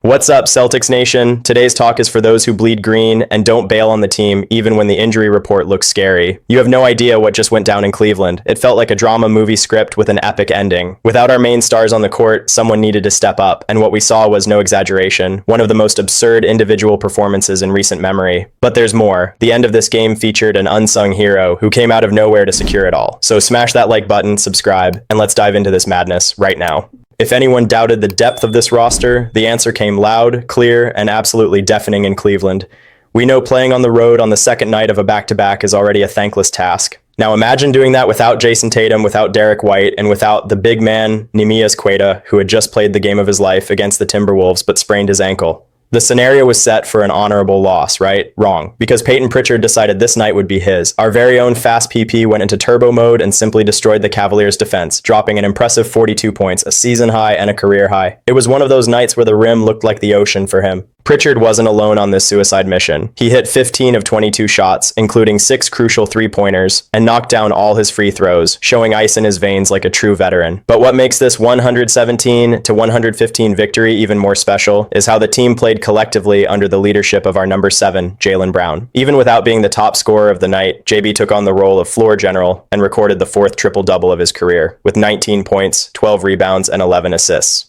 What's up, Celtics Nation? Today's talk is for those who bleed green and don't bail on the team even when the injury report looks scary. You have no idea what just went down in Cleveland. It felt like a drama movie script with an epic ending. Without our main stars on the court, someone needed to step up, and what we saw was no exaggeration, one of the most absurd individual performances in recent memory. But there's more. The end of this game featured an unsung hero who came out of nowhere to secure it all. So smash that like button, subscribe, and let's dive into this madness right now. If anyone doubted the depth of this roster, the answer came loud, clear, and absolutely deafening in Cleveland. We know playing on the road on the second night of a back-to-back is already a thankless task. Now imagine doing that without Jason Tatum, without Derek White, and without the big man, Neemias Queta, who had just played the game of his life against the Timberwolves but sprained his ankle. The scenario was set for an honorable loss, right? Wrong. Because Pritchard decided this night would be his. Our very own fast PP went into turbo mode and simply destroyed the Cavaliers' defense, dropping an impressive 42 points, a season high and a career high. It was one of those nights where the rim looked like the ocean for him. Pritchard wasn't alone on this suicide mission. He hit 15 of 22 shots, including 6 crucial three-pointers, and knocked down all his free throws, showing ice in his veins like a true veteran. But what makes this 117-115 victory even more special is how the team played collectively under the leadership of our number 7, Jaylen Brown. Even without being the top scorer of the night, JB took on the role of floor general and recorded the 4th triple-double of his career, with 19 points, 12 rebounds, and 11 assists.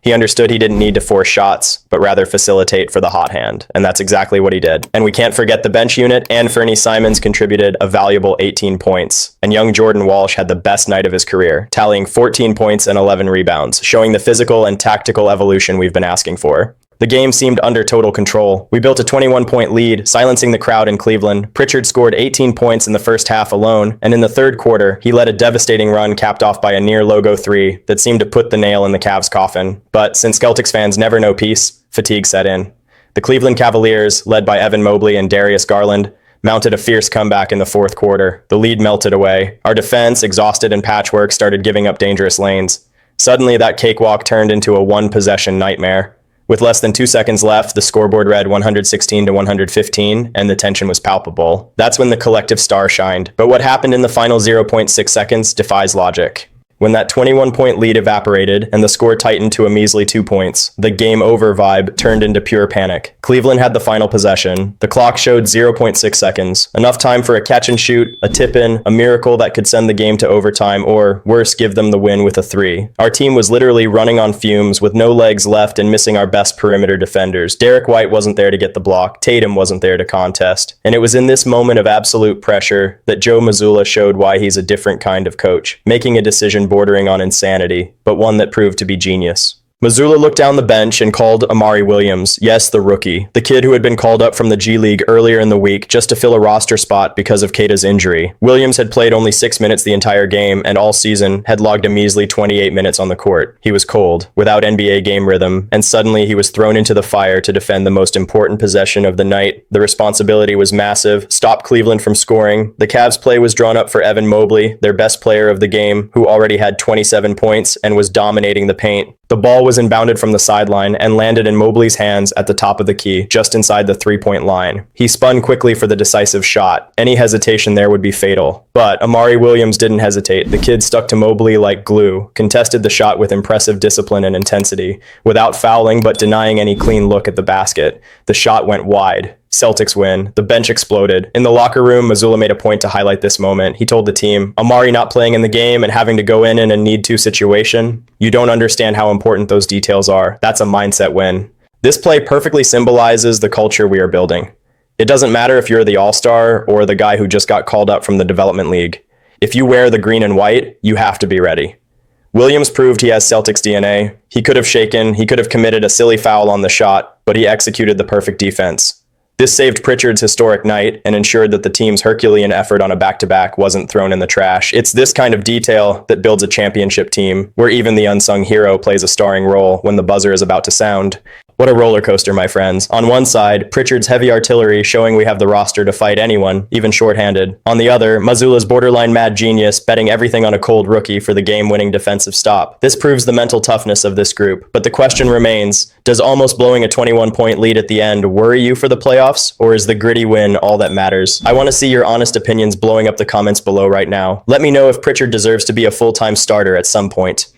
He understood he didn't need to force shots, but rather facilitate for the hot hand, and that's exactly what he did. And we can't forget the bench unit, and Fernie Simons contributed a valuable 18 points, and young Jordan Walsh had the best night of his career, tallying 14 points and 11 rebounds, showing the physical and tactical evolution we've been asking for. The game seemed under total control. We built a 21-point lead, silencing the crowd in Cleveland. Pritchard scored 18 points in the first half alone, and in the third quarter, he led a devastating run capped off by a near-logo three that seemed to put the nail in the Cavs' coffin. But since Celtics fans never know peace, fatigue set in. The Cleveland Cavaliers, led by Evan Mobley and Darius Garland, mounted a fierce comeback in the fourth quarter. The lead melted away. Our defense, exhausted in patchwork, started giving up dangerous lanes. Suddenly, that cakewalk turned into a one-possession nightmare. With less than 2 seconds left, the scoreboard read 116-115, and the tension was palpable. That's when the collective star shined. But what happened in the final 0.6 seconds defies logic. When that 21-point lead evaporated and the score tightened to a measly 2 points, the game over vibe turned into pure panic. Cleveland had the final possession. The clock showed 0.6 seconds, enough time for a catch and shoot, a tip-in, a miracle that could send the game to overtime or, worse, give them the win with a 3. Our team was literally running on fumes with no legs left and missing our best perimeter defenders. Derek White wasn't there to get the block. Tatum wasn't there to contest. And it was in this moment of absolute pressure that Joe Mazzulla showed why he's a different kind of coach, making a decision bordering on insanity, but one that proved to be genius. Mazzulla looked down the bench and called Amari Williams, yes, the rookie, the kid who had been called up from the G League earlier in the week just to fill a roster spot because of Queta's injury. Williams had played only 6 minutes the entire game and all season had logged a measly 28 minutes on the court. He was cold, without NBA game rhythm, and suddenly he was thrown into the fire to defend the most important possession of the night. The responsibility was massive, stop Cleveland from scoring. The Cavs' play was drawn up for Evan Mobley, their best player of the game, who already had 27 points and was dominating the paint. The ball was inbounded from the sideline and landed in Mobley's hands at the top of the key, just inside the three-point line. He spun quickly for the decisive shot. Any hesitation there would be fatal. But Amari Williams didn't hesitate. The kid stuck to Mobley like glue, contested the shot with impressive discipline and intensity, without fouling but denying any clean look at the basket. The shot went wide. Celtics win. The bench exploded. In the locker room, Mazzulla made a point to highlight this moment. He told the team, Amari not playing in the game and having to go in a need-to situation, you don't understand how important those details are. That's a mindset win. This play perfectly symbolizes the culture we are building. It doesn't matter if you're the all-star or the guy who just got called up from the development league. If you wear the green and white, you have to be ready. Williams proved he has Celtics DNA. He could have shaken, he could have committed a silly foul on the shot, but he executed the perfect defense. This saved Pritchard's historic night and ensured that the team's Herculean effort on a back-to-back wasn't thrown in the trash. It's this kind of detail that builds a championship team, where even the unsung hero plays a starring role when the buzzer is about to sound. What a roller coaster, my friends. On one side, Pritchard's heavy artillery showing we have the roster to fight anyone, even shorthanded. On the other, Mazzulla's borderline mad genius betting everything on a cold rookie for the game-winning defensive stop. This proves the mental toughness of this group. But the question remains, does almost blowing a 21-point lead at the end worry you for the playoffs, or is the gritty win all that matters? I want to see your honest opinions blowing up the comments below right now. Let me know if Pritchard deserves to be a full-time starter at some point.